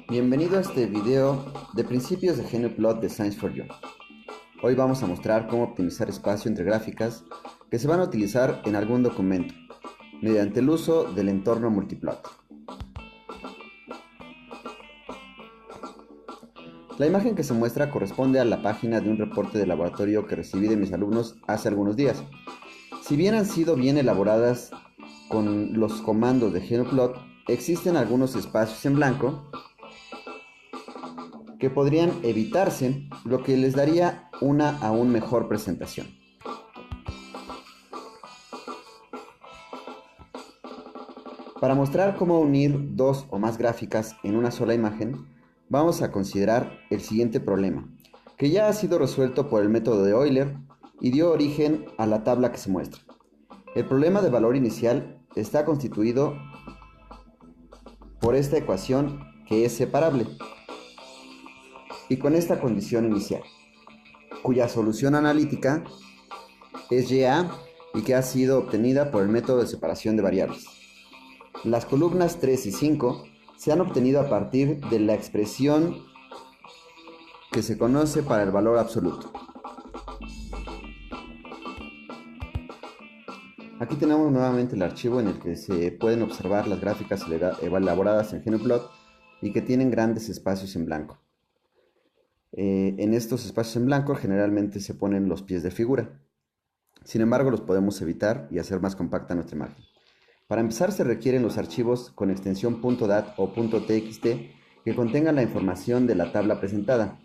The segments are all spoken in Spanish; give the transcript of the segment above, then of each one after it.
Bienvenido a este video de principios de GNUplot de Science4You. Hoy vamos a mostrar cómo optimizar espacio entre gráficas que se van a utilizar en algún documento mediante el uso del entorno multiplot. La imagen que se muestra corresponde a la página de un reporte de laboratorio que recibí de mis alumnos hace algunos días. Si bien han sido bien elaboradas con los comandos de GNUplot, existen algunos espacios en blanco que podrían evitarse, lo que les daría una aún mejor presentación. Para mostrar cómo unir dos o más gráficas en una sola imagen, vamos a considerar el siguiente problema, que ya ha sido resuelto por el método de Euler y dio origen a la tabla que se muestra. El problema de valor inicial está constituido por esta ecuación que es separable y con esta condición inicial, cuya solución analítica es YA y que ha sido obtenida por el método de separación de variables. Las columnas 3 y 5 se han obtenido a partir de la expresión que se conoce para el valor absoluto. Aquí tenemos nuevamente el archivo en el que se pueden observar las gráficas elaboradas en GNUplot y que tienen grandes espacios en blanco. En estos espacios en blanco generalmente se ponen los pies de figura. Sin embargo, los podemos evitar y hacer más compacta nuestra imagen. Para empezar, se requieren los archivos con extensión .dat o .txt que contengan la información de la tabla presentada.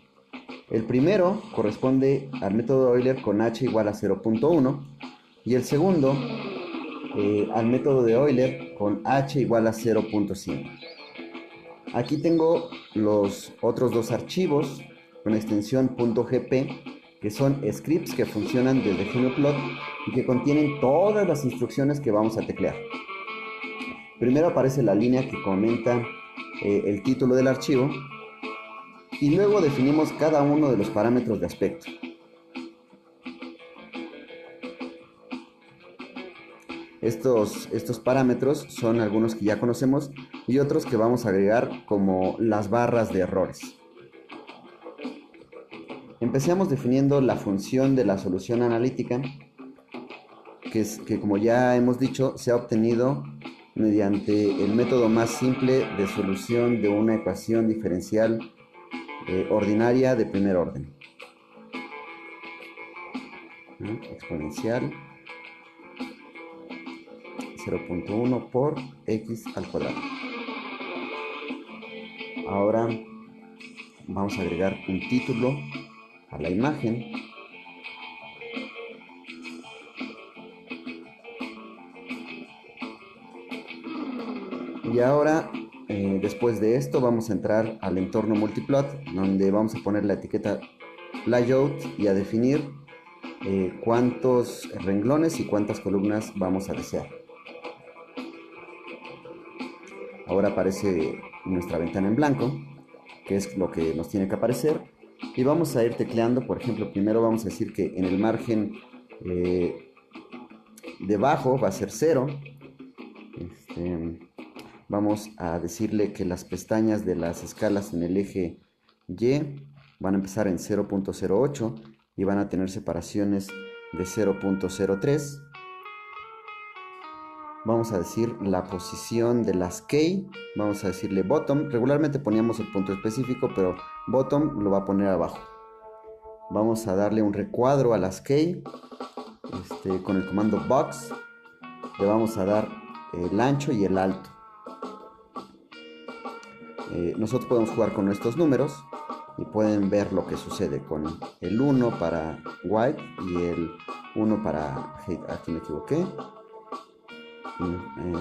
El primero corresponde al método de Euler con h igual a 0.1 y el segundo al método de Euler con h igual a 0.5. Aquí tengo los otros dos archivos con extensión .gp, que son scripts que funcionan desde GNUplot y que contienen todas las instrucciones que vamos a teclear. Primero aparece la línea que comenta el título del archivo y luego definimos cada uno de los parámetros de aspecto. Estos parámetros son algunos que ya conocemos y otros que vamos a agregar como las barras de errores. Empecemos definiendo la función de la solución analítica, que como ya hemos dicho, se ha obtenido mediante el método más simple de solución de una ecuación diferencial ordinaria de primer orden. Exponencial 0.1 por x al cuadrado. Ahora vamos a agregar un título a la imagen. Y ahora, después de esto, vamos a entrar al entorno multiplot, donde vamos a poner la etiqueta layout y a definir cuántos renglones y cuántas columnas vamos a desear. Ahora aparece nuestra ventana en blanco, que es lo que nos tiene que aparecer, y vamos a ir tecleando. Por ejemplo, primero vamos a decir que en el margen debajo va a ser 0. Vamos a decirle que las pestañas de las escalas en el eje Y van a empezar en 0.08 y van a tener separaciones de 0.03. Vamos a decir la posición de las key, vamos a decirle bottom. Regularmente poníamos el punto específico, pero bottom lo va a poner abajo. Vamos a darle un recuadro a las key con el comando box. Le vamos a dar el ancho y el alto. Nosotros podemos jugar con estos números y pueden ver lo que sucede con el 1 para white y el 1 para aquí me equivoqué.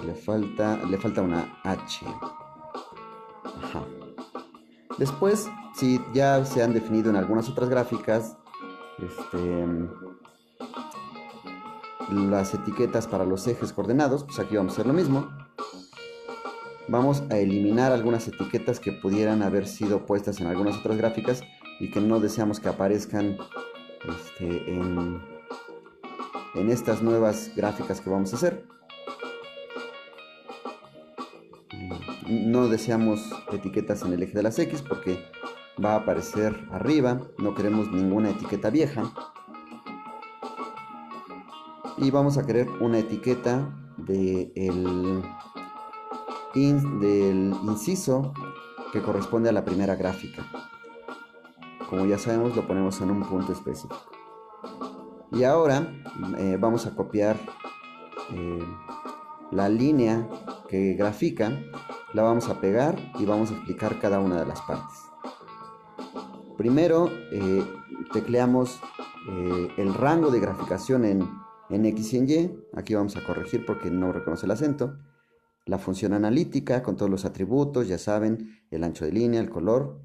Le falta una H. Ajá. Después, si ya se han definido en algunas otras gráficas las etiquetas para los ejes coordenados, pues aquí vamos a hacer lo mismo. Vamos a eliminar algunas etiquetas que pudieran haber sido puestas en algunas otras gráficas y que no deseamos que aparezcan en estas nuevas gráficas que vamos a hacer. No deseamos etiquetas en el eje de las X porque va a aparecer arriba. No queremos ninguna etiqueta vieja. Y vamos a querer una etiqueta del inciso que corresponde a la primera gráfica. Como ya sabemos, lo ponemos en un punto específico. Y ahora vamos a copiar la línea que grafica, la vamos a pegar y vamos a explicar cada una de las partes. Primero tecleamos el rango de graficación en X y en Y. Aquí vamos a corregir porque no reconoce el acento. La función analítica con todos los atributos, ya saben, el ancho de línea, el color.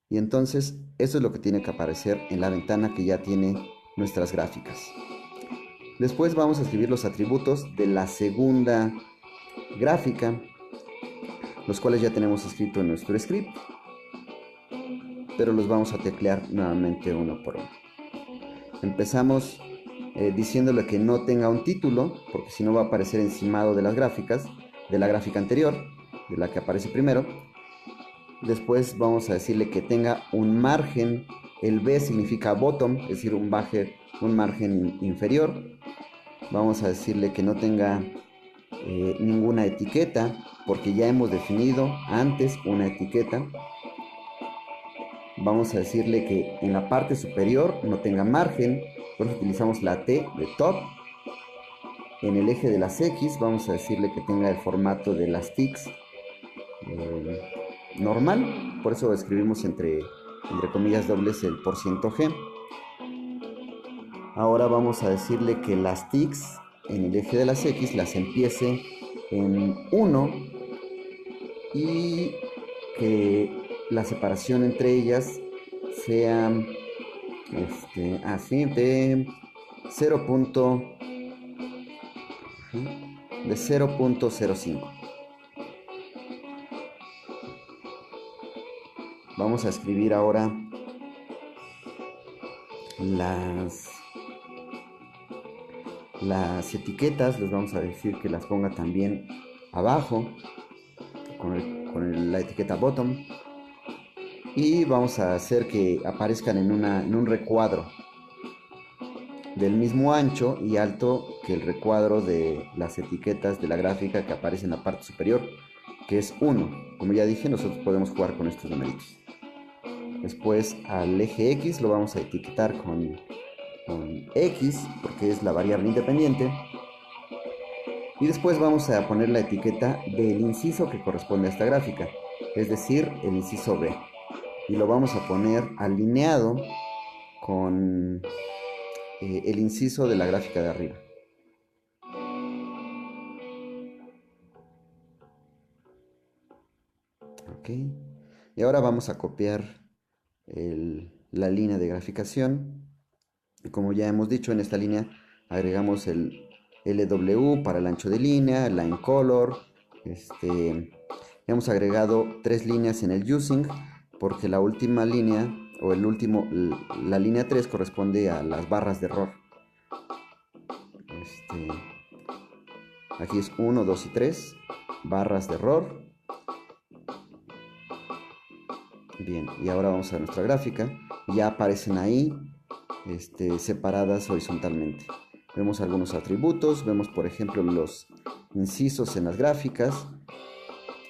Y entonces eso es lo que tiene que aparecer en la ventana que ya tiene nuestras gráficas. Después vamos a escribir los atributos de la segunda gráfica, los cuales ya tenemos escrito en nuestro script, pero los vamos a teclear nuevamente uno por uno. Empezamos diciéndole que no tenga un título, porque si no va a aparecer encimado de las gráficas, de la gráfica anterior, de la que aparece primero. Después vamos a decirle que tenga un margen, el B significa bottom, es decir, un margen inferior. Vamos a decirle que no tenga ninguna etiqueta, porque ya hemos definido antes una etiqueta. Vamos a decirle que en la parte superior no tenga margen, por eso utilizamos la T de top. En el eje de las X vamos a decirle que tenga el formato de las TICs normal, por eso escribimos entre comillas dobles el %G. Ahora vamos a decirle que las TICs en el eje de las X las empiece en 1 y que la separación entre ellas sea así de 0.05. Vamos a escribir ahora las etiquetas, les vamos a decir que las ponga también abajo con la etiqueta bottom, y vamos a hacer que aparezcan en un recuadro del mismo ancho y alto que el recuadro de las etiquetas de la gráfica que aparece en la parte superior, que es 1. Como ya dije, nosotros podemos jugar con estos numeritos. Después al eje X lo vamos a etiquetar con X, porque es la variable independiente. Y después vamos a poner la etiqueta del inciso que corresponde a esta gráfica, es decir, el inciso B. Y lo vamos a poner alineado con el inciso de la gráfica de arriba. Ok. Y ahora vamos a copiar la línea de graficación. Y como ya hemos dicho, en esta línea agregamos el LW para el ancho de línea, line color. Hemos agregado 3 líneas en el using, porque la última línea, o la línea 3 corresponde a las barras de error. Aquí es 1, 2 y 3, barras de error. Bien, y ahora vamos a nuestra gráfica. Ya aparecen ahí separadas horizontalmente. Vemos algunos atributos, vemos por ejemplo los incisos en las gráficas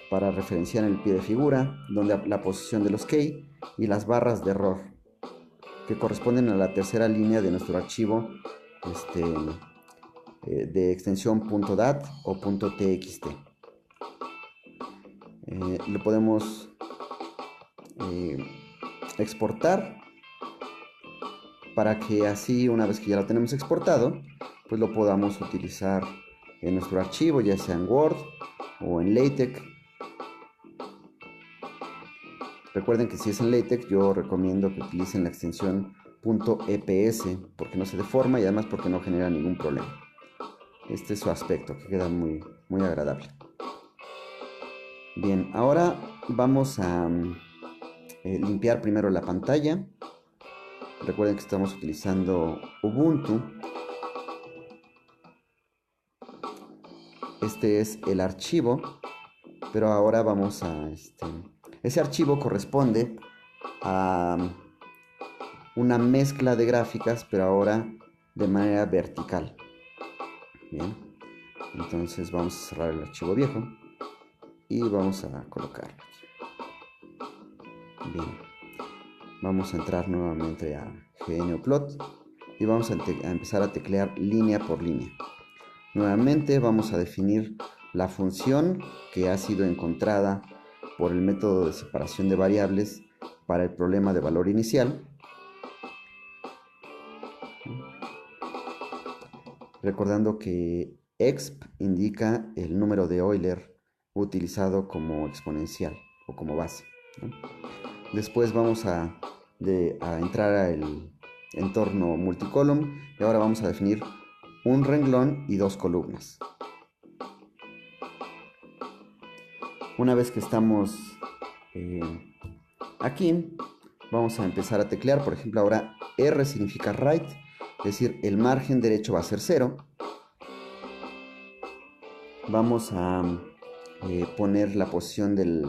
para referenciar en el pie de figura, donde la posición de los key, y las barras de error que corresponden a la tercera línea de nuestro archivo de extensión .dat o .txt. Lo podemos exportar para que así, una vez que ya lo tenemos exportado, pues lo podamos utilizar en nuestro archivo, ya sea en Word o en LaTeX. Recuerden que si es en LaTeX, yo recomiendo que utilicen la extensión .eps, porque no se deforma y además porque no genera ningún problema. Este es su aspecto, que queda muy, muy agradable. Bien, ahora vamos a limpiar primero la pantalla. Recuerden que estamos utilizando Ubuntu. Este es el archivo pero ahora vamos a, ese archivo corresponde a una mezcla de gráficas, pero ahora de manera vertical. Bien, entonces vamos a cerrar el archivo viejo y vamos a colocarlo aquí. Bien, vamos a entrar nuevamente a GNUplot y vamos a empezar a teclear línea por línea. Nuevamente vamos a definir la función que ha sido encontrada por el método de separación de variables para el problema de valor inicial. Recordando que exp indica el número de Euler utilizado como exponencial o como base, ¿no? Después vamos a entrar al entorno multicolumn y ahora vamos a definir un renglón y dos columnas. Una vez que estamos aquí, vamos a empezar a teclear. Por ejemplo, ahora R significa right, es decir, el margen derecho va a ser 0. Vamos a poner la posición de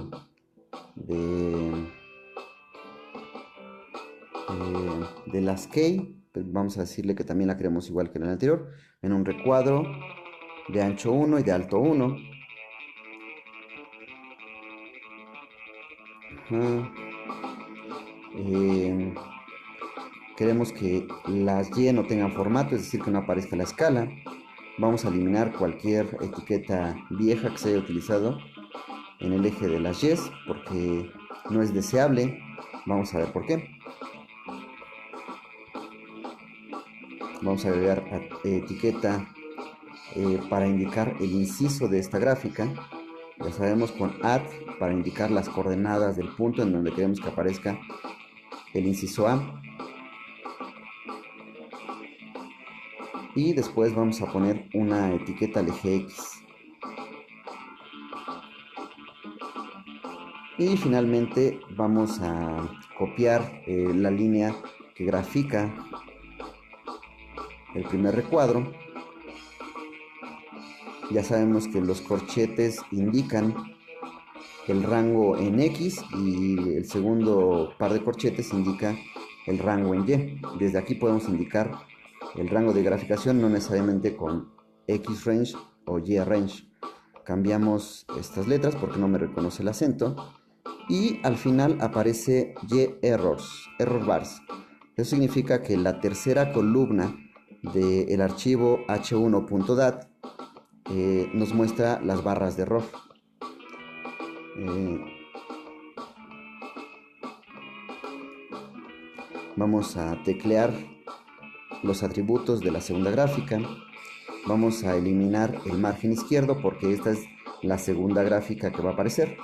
las key. Vamos a decirle que también la queremos igual que en el anterior, en un recuadro de ancho 1 y de alto 1. Queremos que las Y no tengan formato, es decir, que no aparezca la escala. Vamos a eliminar cualquier etiqueta vieja que se haya utilizado en el eje de las Y porque no es deseable. Vamos a ver por qué. Vamos a agregar etiqueta para indicar el inciso de esta gráfica. Ya sabemos, con add para indicar las coordenadas del punto en donde queremos que aparezca el inciso A. Y después vamos a poner una etiqueta al eje X. Y finalmente vamos a copiar la línea que grafica el primer recuadro. Ya sabemos que los corchetes indican el rango en X y el segundo par de corchetes indica el rango en Y. Desde aquí podemos indicar el rango de graficación, no necesariamente con X range o Y range. Cambiamos estas letras porque no me reconoce el acento. Y al final aparece Y errors, error bars. Eso significa que la tercera columna del archivo h1.dat nos muestra las barras de error. Vamos a teclear los atributos de la segunda gráfica. Vamos a eliminar el margen izquierdo porque esta es la segunda gráfica que va a aparecer.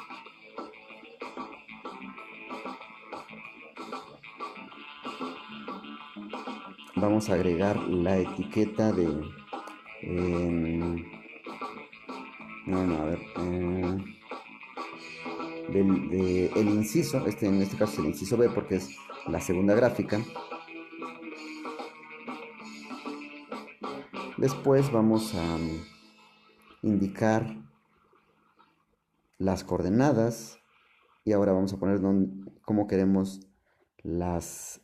Vamos a agregar la etiqueta de el inciso. En este caso es el inciso B porque es la segunda gráfica. Después vamos a indicar las coordenadas y ahora vamos a poner cómo queremos las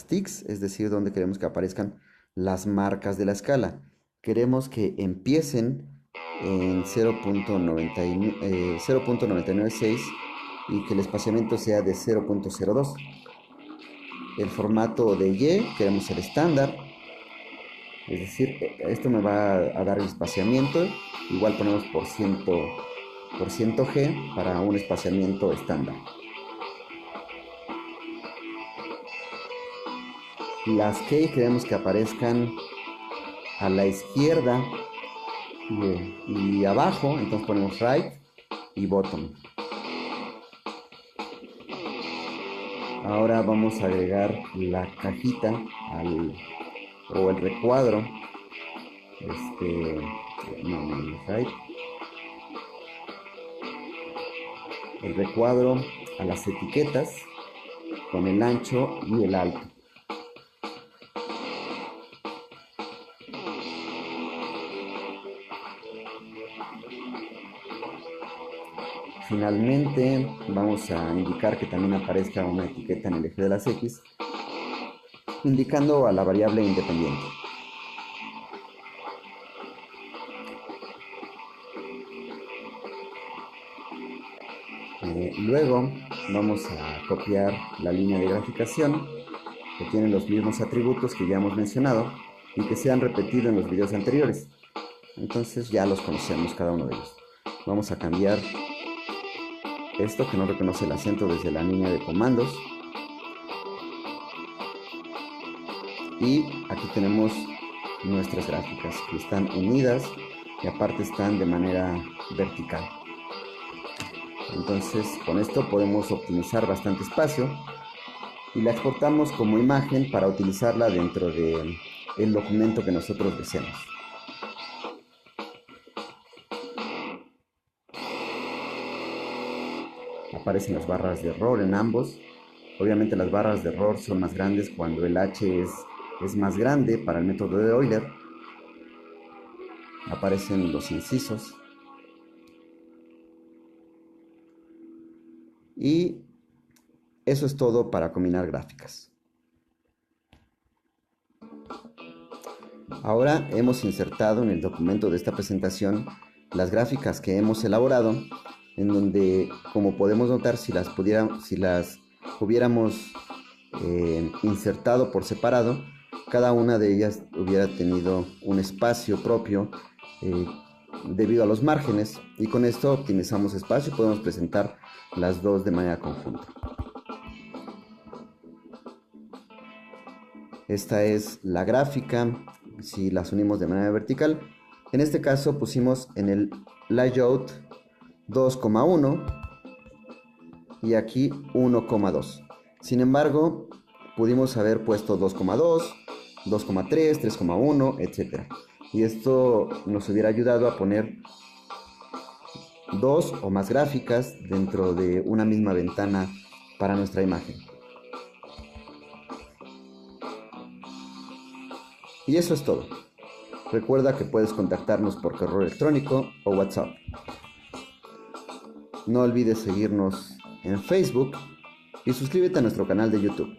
ticks, es decir, donde queremos que aparezcan las marcas de la escala. Queremos que empiecen en 0.996 y que el espaciamiento sea de 0.02. El formato de Y queremos el estándar, es decir, esto me va a dar el espaciamiento. Igual ponemos por ciento G para un espaciamiento estándar. Las key queremos que aparezcan a la izquierda y abajo, entonces ponemos right y bottom. Ahora vamos a agregar la cajita o el recuadro, el recuadro a las etiquetas con el ancho y el alto. Finalmente, vamos a indicar que también aparezca una etiqueta en el eje de las X, indicando a la variable independiente. Luego vamos a copiar la línea de graficación que tiene los mismos atributos que ya hemos mencionado y que se han repetido en los videos anteriores. Entonces ya los conocemos cada uno de ellos. Vamos a cambiar esto que no reconoce el acento desde la línea de comandos. Y aquí tenemos nuestras gráficas que están unidas y aparte están de manera vertical. Entonces con esto podemos optimizar bastante espacio y la exportamos como imagen para utilizarla dentro del documento que nosotros deseemos. Aparecen las barras de error en ambos. Obviamente las barras de error son más grandes cuando el H es más grande para el método de Euler. Aparecen los incisos. Y eso es todo para combinar gráficas. Ahora hemos insertado en el documento de esta presentación las gráficas que hemos elaborado, en donde, como podemos notar, si las hubiéramos insertado por separado, cada una de ellas hubiera tenido un espacio propio debido a los márgenes, y con esto optimizamos espacio y podemos presentar las dos de manera conjunta. Esta es la gráfica si las unimos de manera vertical. En este caso pusimos en el layout 2,1 y aquí 1,2. Sin embargo, pudimos haber puesto 2,2, 2,3, 3,1, etc. Y esto nos hubiera ayudado a poner dos o más gráficas dentro de una misma ventana para nuestra imagen. Y eso es todo. Recuerda que puedes contactarnos por correo electrónico o WhatsApp. No olvides seguirnos en Facebook y suscríbete a nuestro canal de YouTube.